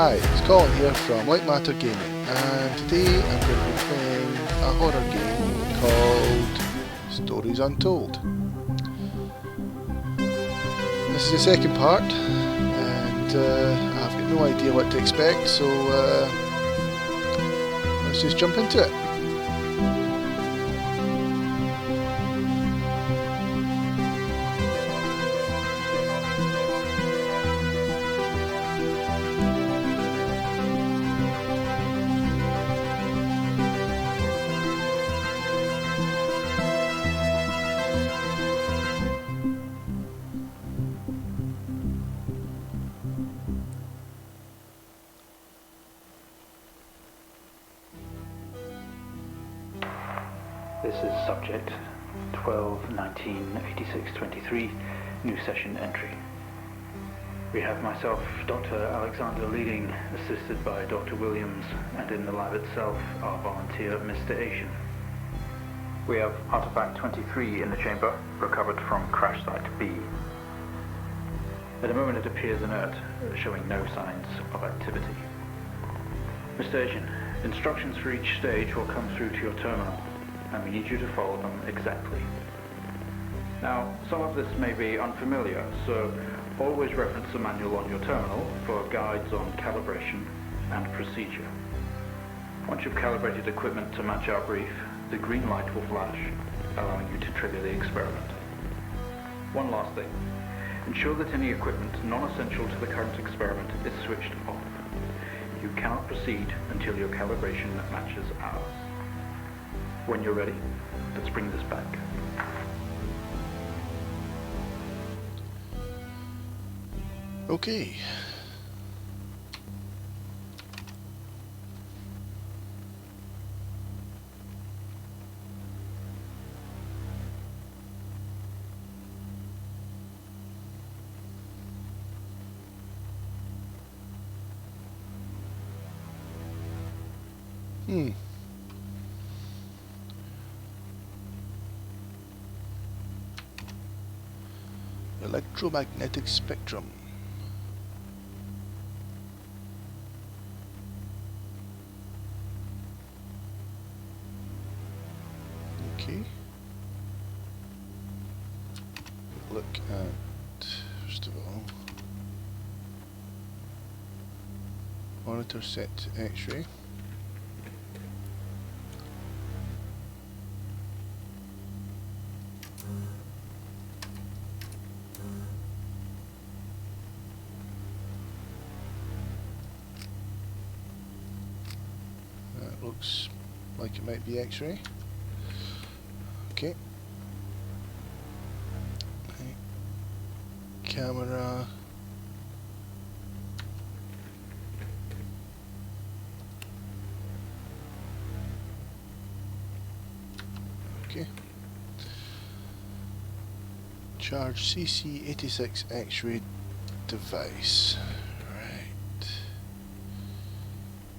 Hi, it's Colin here from White Matter Gaming, and today I'm going to be playing a horror game called Stories Untold. This is the second part, and I've got no idea what to expect, so let's just jump into it. This is subject 12-19-86-23, new session entry. We have myself, Dr. Alexander leading, assisted by Dr. Williams, and in the lab itself, our volunteer, Mr. Asian. We have artifact 23 in the chamber, recovered from crash site B. At the moment it appears inert, showing no signs of activity. Mr. Asian, instructions for each stage will come through to your terminal, and we need you to follow them exactly. Now, some of this may be unfamiliar, so always reference the manual on your terminal for guides on calibration and procedure. Once you've calibrated equipment to match our brief, the green light will flash, allowing you to trigger the experiment. One last thing. Ensure that any equipment non-essential to the current experiment is switched off. You cannot proceed until your calibration matches ours. When you're ready, let's bring this back. Okay. Electromagnetic Spectrum. Okay. Look at, first of all, monitor set to X-ray. Looks like it might be X-ray. Okay. Camera. Okay. Charge CC86 X-ray device. Right.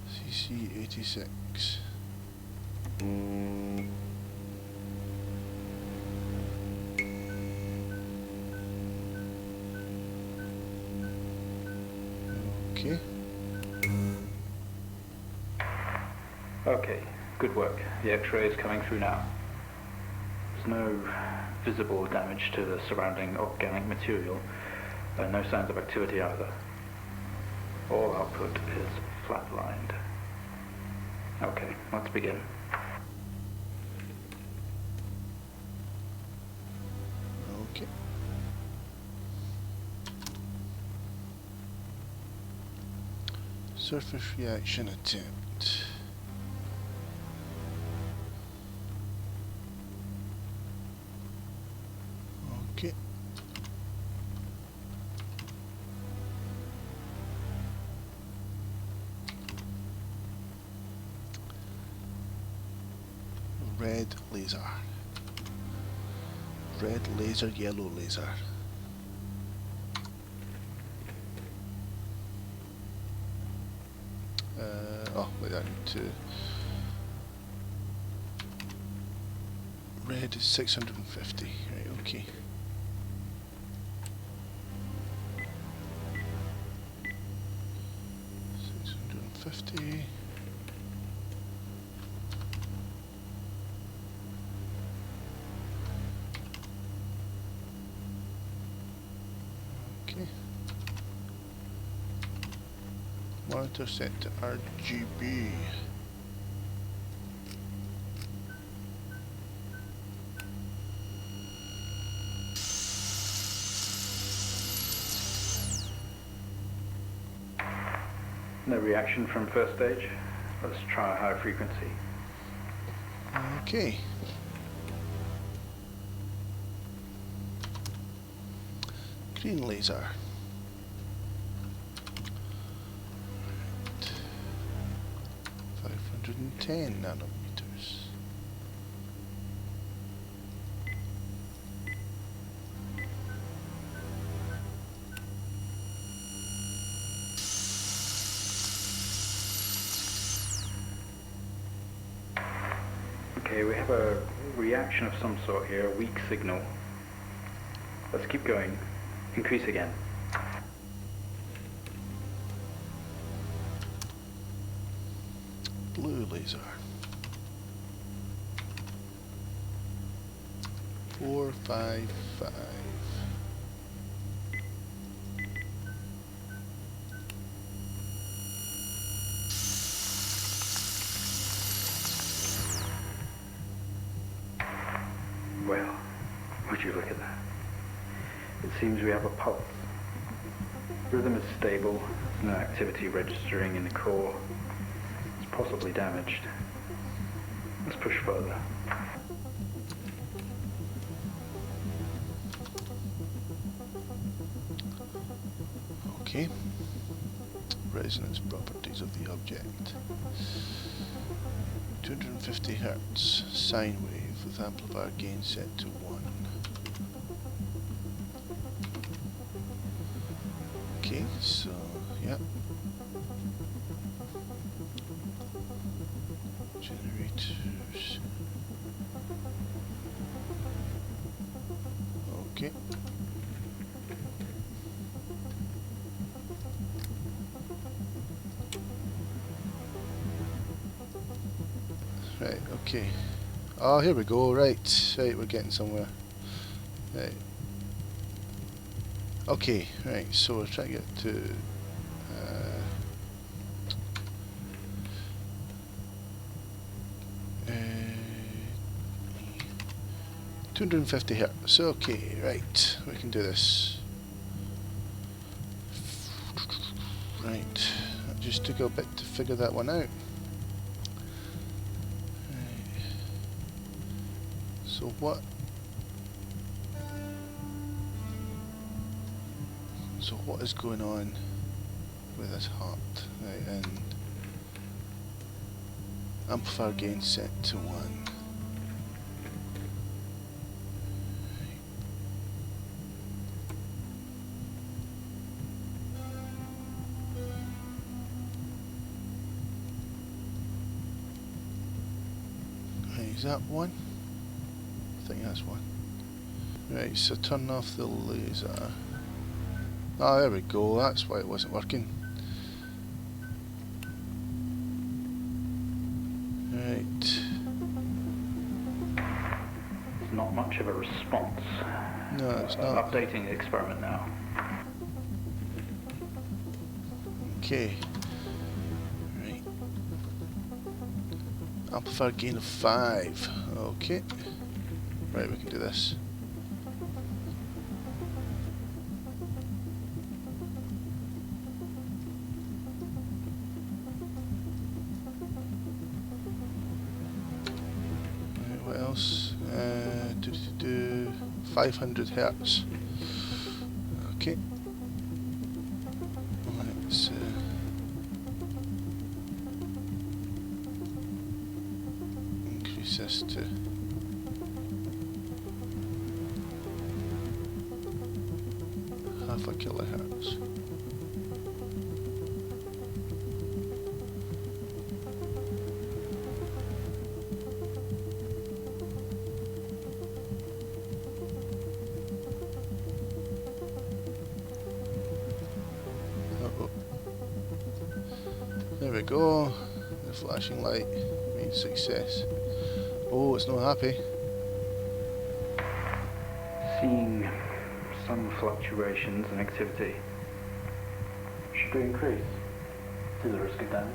CC86. Okay. Okay, good work. The X-ray is coming through now. There's no visible damage to the surrounding organic material, and no signs of activity either. All output is flatlined. Okay, let's begin. Okay. Surface reaction attempt. Okay. Red laser. Red laser, yellow laser. Wait, I need to. Red is 650. Right, okay. 250. Okay. Monitor set to RGB. No reaction from first stage. Let's try a high frequency. Okay. Green laser. 510 nanometers. Okay, we have a reaction of some sort here, a weak signal. Let's keep going. Increase again. Blue laser. 455. Well, would you look at that? It seems we have a pulse. Rhythm is stable, no activity registering in the core. It's possibly damaged. Let's push further. Okay. Resonance properties of the object. 250 Hertz sine wave with amplifier gain set to 1. Okay, so yeah. Generators. Okay. Right, okay. Oh, here we go, right. Right, we're getting somewhere. Right. Okay, right, so we're trying to get to 250 Hertz. Okay, right, we can do this. Right, it just took a bit to figure that one out. Right. So what? So what is going on with this heart? Right, and amplifier gain set to 1. Is that 1? I think that's 1. Right, so turn off the laser. Ah, there we go, that's why it wasn't working. Right. Not much of a response. No, it's not. Updating the experiment now. Okay. Right. Amplifier gain of 5. Okay. Right, we can do this. Right, what else? 500 Hertz. Okay. Let's increase this to half a kilohertz. There we we go. The flashing light means success. Oh, it's not happy. Seeing some fluctuations in activity. Should we increase to the risk of damage?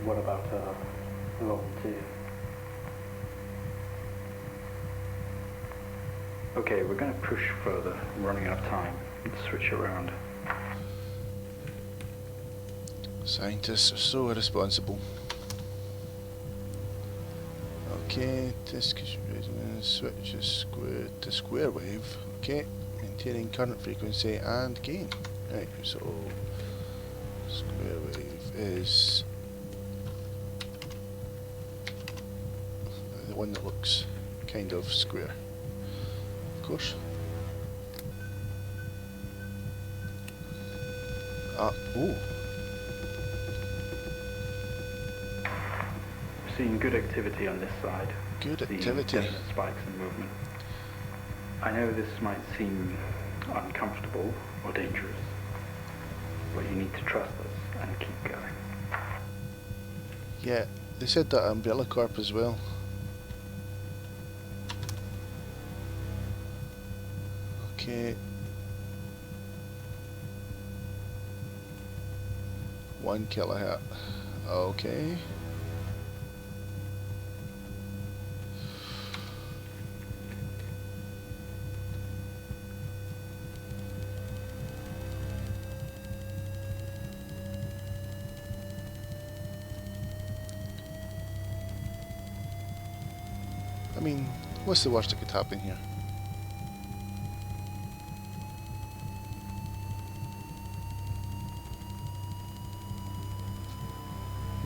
What about a volunteer? Okay, we're going to push further. I'm running out of time. Let's switch around. Scientists are so irresponsible. Okay, disk switch is square to square wave. Okay, maintaining current frequency and gain. Right, so square wave is the one that looks kind of square. Of course. Oh. Seeing good activity on this side. Good activity. Seeing definite spikes in movement. I know this might seem uncomfortable or dangerous, but you need to trust us and keep going. Yeah, they said that Umbrella Corp as well. Okay. 1 kilohertz. Okay. I mean, what's the worst that could happen here?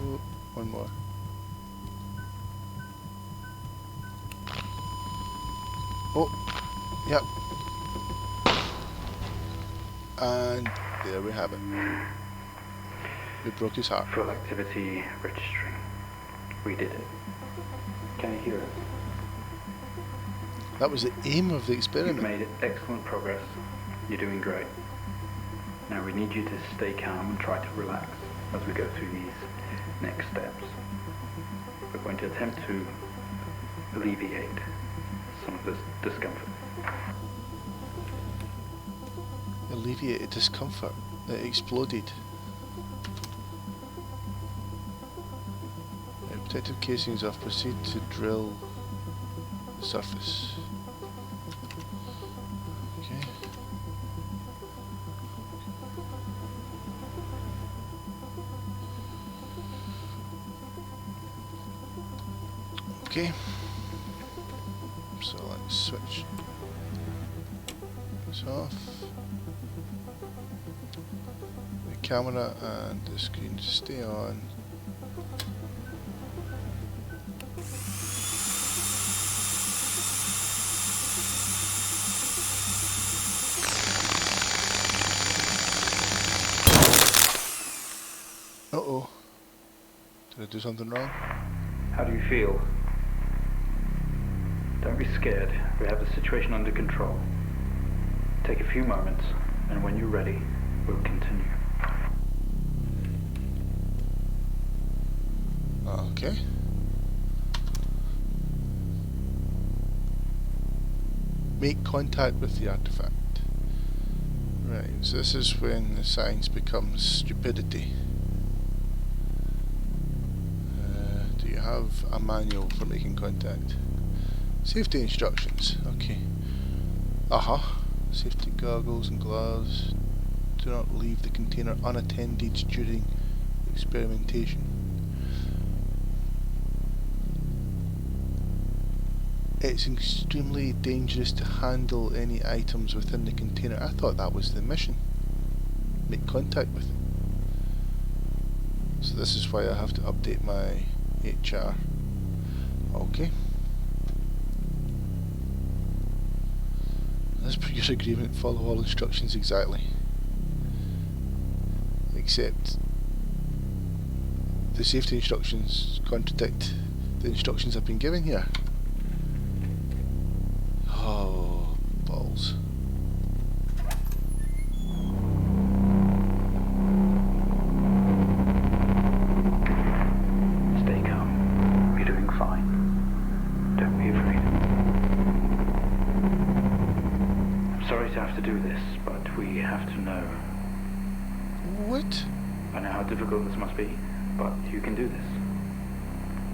Oh, one more. Oh, yep. And there we have it. We broke his heart. Full activity registering. We did it. Can you hear us? That was the aim of the You've experiment. made excellent progress. You're doing great. Now we need you to stay calm and try to relax as we go through these next steps. We're going to attempt to alleviate some of this discomfort. Alleviated discomfort. It exploded. Protective casings off. Proceed to drill the surface. Okay. Okay. So let's switch this off. The camera and the screen stay on. Uh-oh. Did I do something wrong? How do you feel? Don't be scared. We have the situation under control. Take a few moments, and when you're ready, we'll continue. Okay. Make contact with the artifact. Right, so this is when the science becomes stupidity. Do you have a manual for making contact? Safety instructions. Okay. Safety goggles and gloves. Do not leave the container unattended during experimentation. It's extremely dangerous to handle any items within the container. I thought that was the mission. Make contact with it. So this is why I have to update my HR. Okay. As per your agreement, follow all instructions exactly. Except the safety instructions contradict the instructions I've been given here. Oh, balls. to have to do this, but we have to know. What? I know how difficult this must be, but you can do this.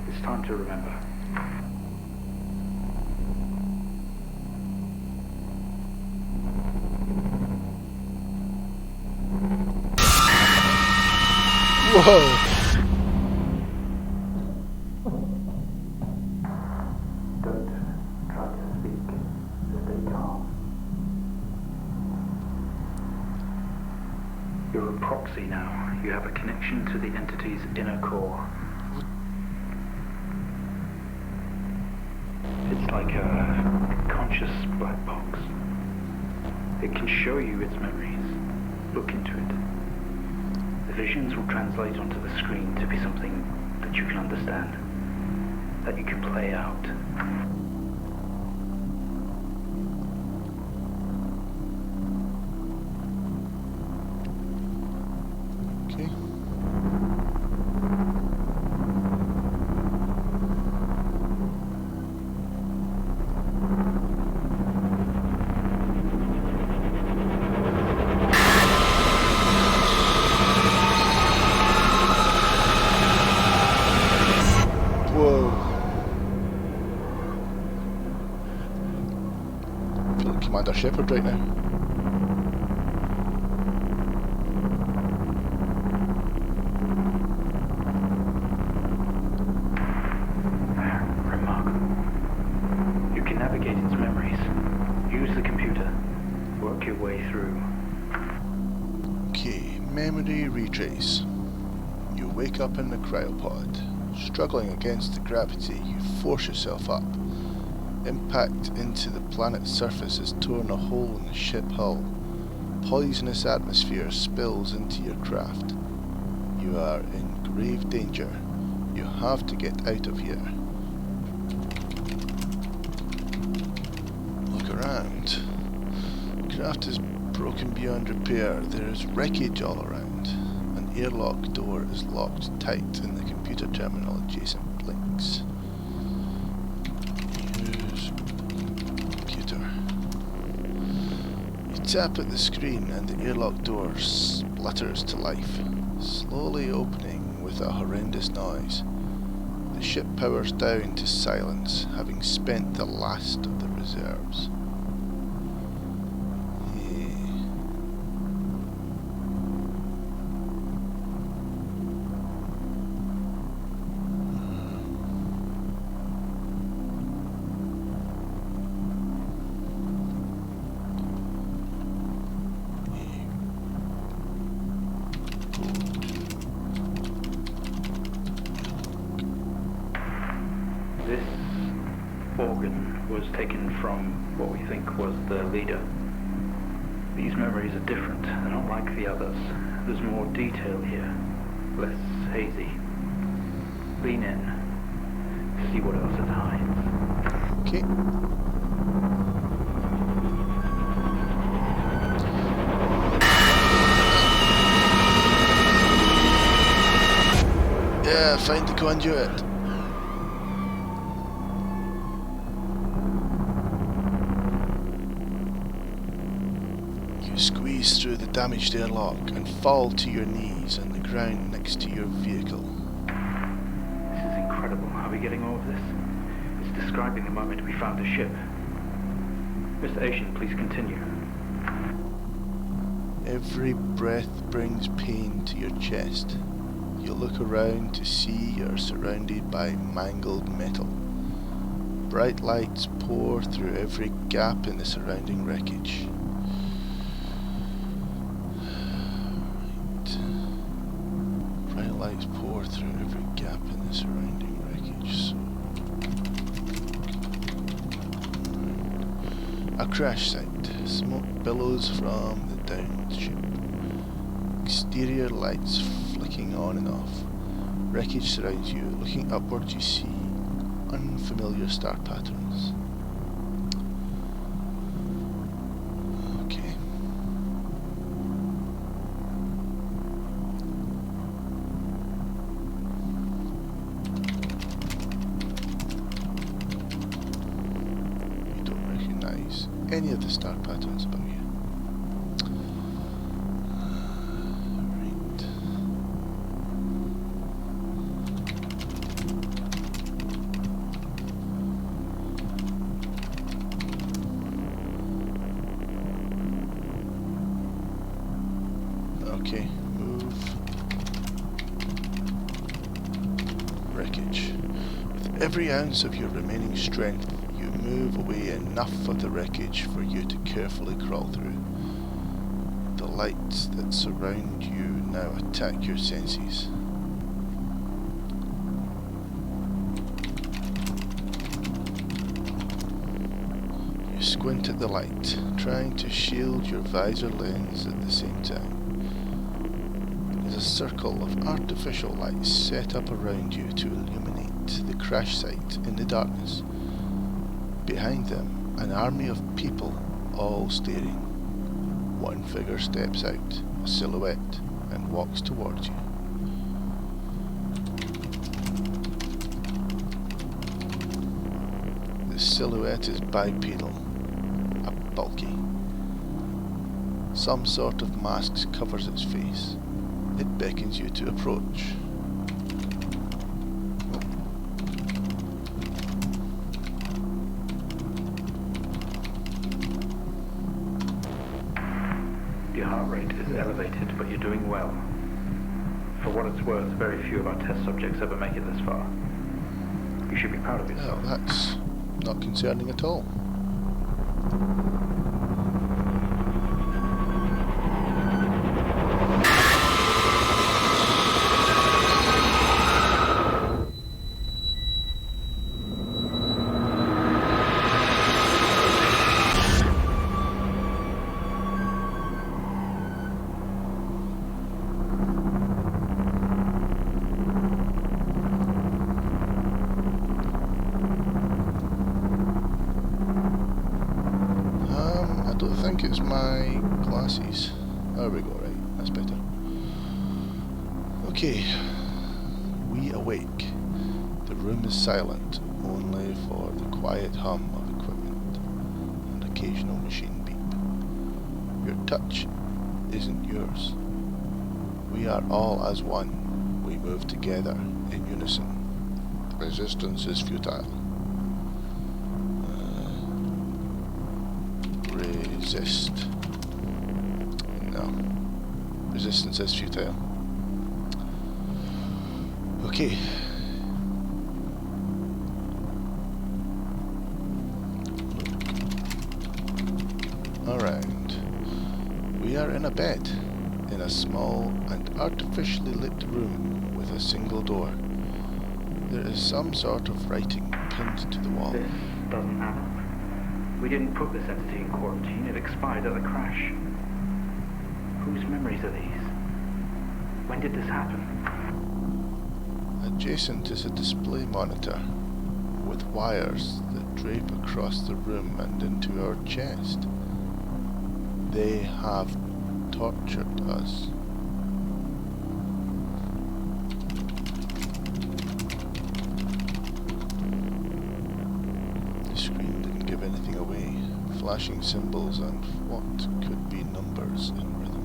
It's time to remember. Whoa! Don't try to speak. Stay calm. You're a proxy now. You have a connection to the entity's inner core. It's like a conscious black box. It can show you its memories. Look into it. The visions will translate onto the screen to be something that you can understand, that you can play out. Okay. Whoa. I feel like Commander Shepard right now. Remarkable. You can navigate its memories. Use the computer. Work your way through. Okay, memory retrace. You wake up in the cryopod. Struggling against the gravity, you force yourself up. Impact into the planet's surface has torn a hole in the ship hull. Poisonous atmosphere spills into your craft. You are in grave danger. You have to get out of here. Look around. The craft is broken beyond repair. There is wreckage all around. An airlock door is locked tight in the computer terminal adjacent blinks. Use computer. You tap at the screen and the airlock door splutters to life, slowly opening with a horrendous noise. The ship powers down to silence, having spent the last of the reserves. This organ was taken from what we think was the leader. These memories are different. They're not like the others. There's more detail here, less hazy. Lean in to see what else it hides. Okay. Yeah, find the conduit. You squeeze through the damaged airlock and fall to your knees on the ground next to your vehicle. This is incredible. Are we getting all of this? It's describing the moment we found the ship. Mr. Asian, please continue. Every breath brings pain to your chest. You look around to see you're surrounded by mangled metal. Bright lights pour through every gap in the surrounding wreckage. Bright lights pour through every gap in the surrounding wreckage. A crash site. Smoke billows from the downed ship. Exterior lights flicking on and off. Wreckage surrounds you. Looking upwards you see unfamiliar star patterns. Okay. You don't recognize any of the star patterns above you. Okay, move. Wreckage. With every ounce of your remaining strength, you move away enough of the wreckage for you to carefully crawl through. The lights that surround you now attack your senses. You squint at the light, trying to shield your visor lens at the same time. There's a circle of artificial lights set up around you to illuminate the crash site in the darkness. Behind them, an army of people, all staring. One figure steps out, a silhouette, and walks towards you. The silhouette is bipedal, bulky. Some sort of mask covers its face. It beckons you to approach. Your heart rate is elevated, but you're doing well. For what it's worth, very few of our test subjects ever make it this far. You should be proud of yourself. Oh, that's not concerning at all. I think it's my glasses. There we go, right, that's better. Okay, we awake. The room is silent, only for the quiet hum of equipment and occasional machine beep. Your touch isn't yours. We are all as one. We move together in unison. The resistance is futile. Resist. No. Resistance is futile. Okay. Look around. We are in a bed, in a small and artificially lit room with a single door. There is some sort of writing pinned to the wall. This doesn't add up. We didn't put this entity in quarantine. It expired at the crash. Whose memories are these? When did this happen? Adjacent is a display monitor with wires that drape across the room and into our chest. They have tortured us. The screen didn't give anything away. Flashing symbols and what could be numbers in rhythm.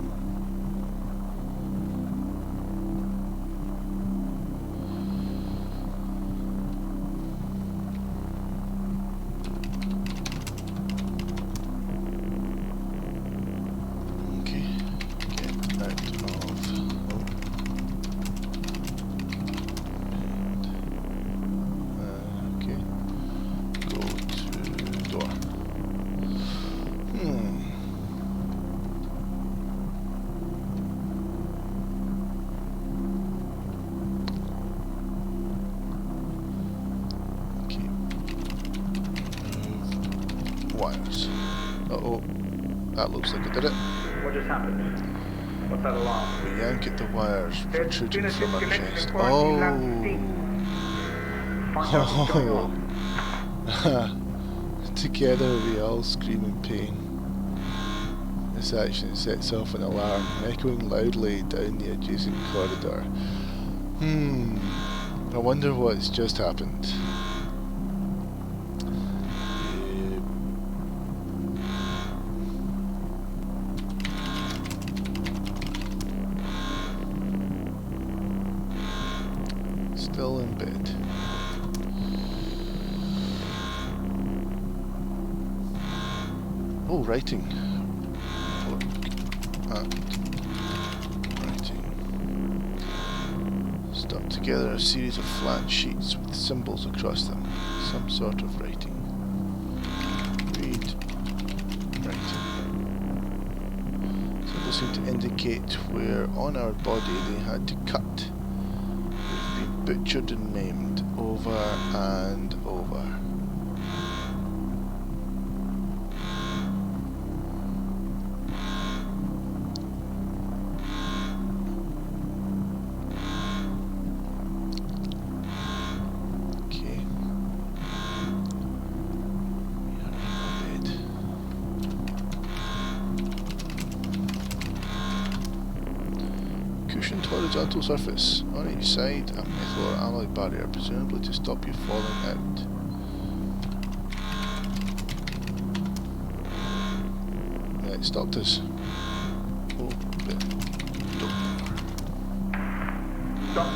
Wires. Uh-oh. That looks like it did it. What just happened? What's that alarm? We yank at the wires protruding from our chest. Oh! Find out what's going on. Together we all scream in pain. This action sets off an alarm, echoing loudly down the adjacent corridor. I wonder what's just happened. Still in bed. Oh, writing. Look at Stuck together a series of flat sheets with symbols across them. Some sort of writing. Read. Writing. Symbols seem to indicate where on our body they had to cut. We've been butchered and maimed over and over. Cushioned horizontal surface. On each side, a metal or alloy barrier, presumably to stop you falling out. Yeah, it stopped us. Oh, the door. Stop.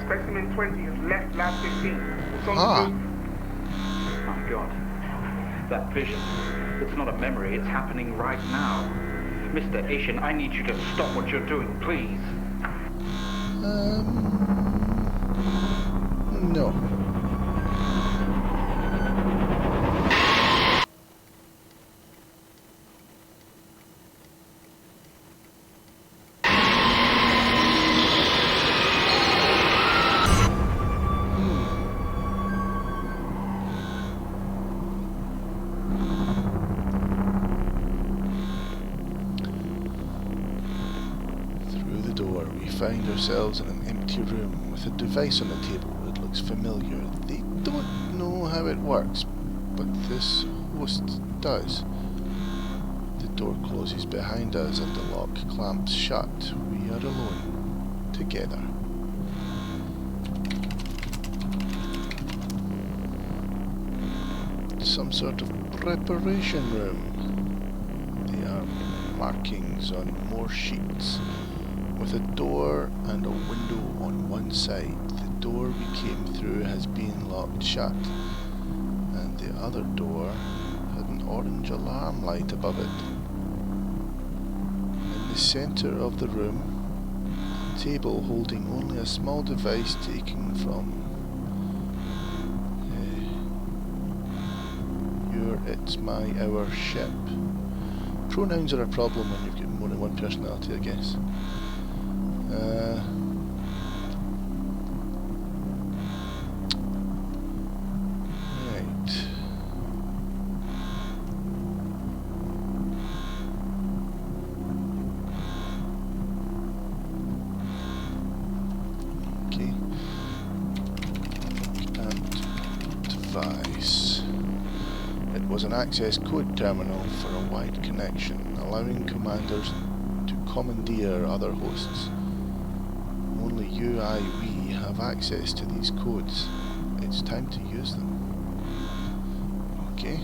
Specimen 20 has left lab 15. It's on the move. My God. That vision. It's not a memory, it's happening right now. Mr. Asian, I need you to stop what you're doing, please. No. Find ourselves in an empty room with a device on the table. It looks familiar. They don't know how it works, but this host does. The door closes behind us and the lock clamps shut. We are alone, together. Some sort of preparation room. There are markings on more sheets. With a door and a window on one side. The door we came through has been locked shut, and the other door had an orange alarm light above it. In the centre of the room, a table holding only a small device taken from your, it's, my, our ship. Pronouns are a problem when you've got more than one personality, I guess. Right. Okay. And device. It was an access code terminal for a wide connection, allowing commanders to commandeer other hosts. Only we have access to these codes. It's time to use them. Okay.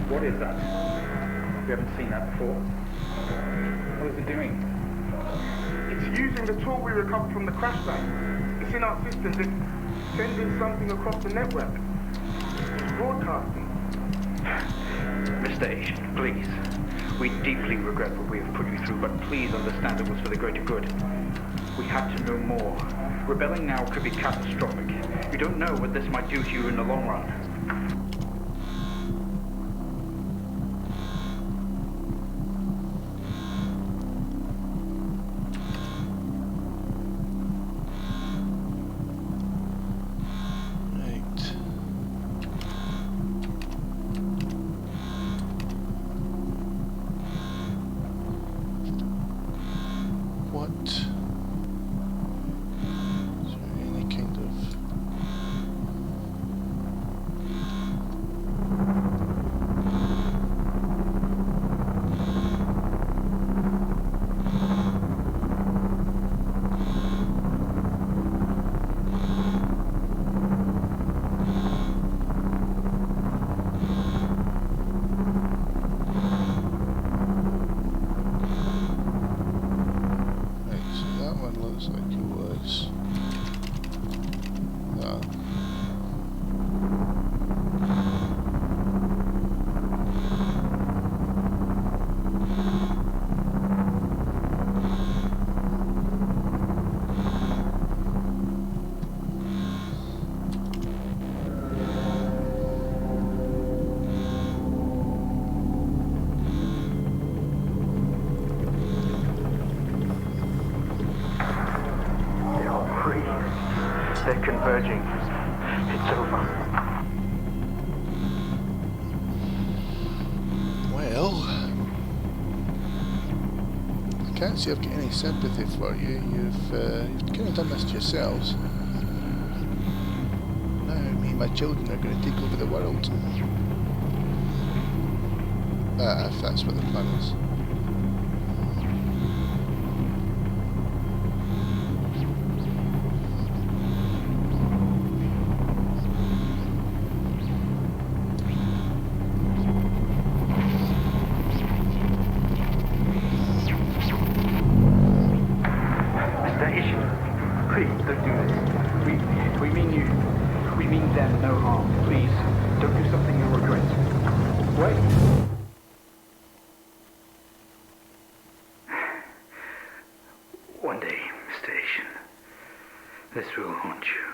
What is that? We haven't seen that before. What is it doing? It's using the tool we recovered from the crash site. It's in our systems. It's sending something across the network. It's broadcasting. Mr. Asian, please. We deeply regret what we have put you through, but please understand it was for the greater good. We had to know more. Rebelling now could be catastrophic. You don't know what this might do to you in the long run. purging. It's over. Well, I can't say I've got any sympathy for you. You've kind of done this to yourselves. Now me and my children are going to take over the world. If that's what the plan is. We mean them no harm. Please, don't do something you'll regret. Wait. One day, Mr. Asian, this will haunt you.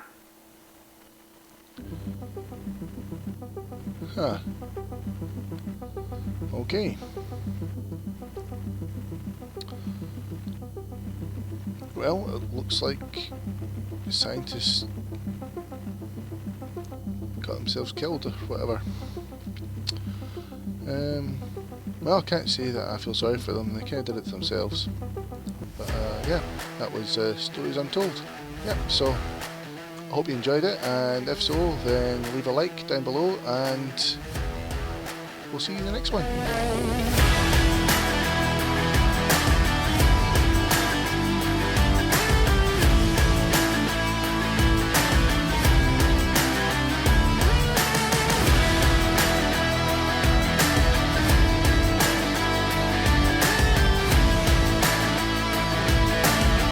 Huh. Okay. Well, it looks like the scientists got themselves killed or whatever. Well, I can't say that I feel sorry for them, they kind of did it to themselves. But yeah, that was Stories Untold. Yeah, so I hope you enjoyed it, and if so, then leave a like down below, and we'll see you in the next one.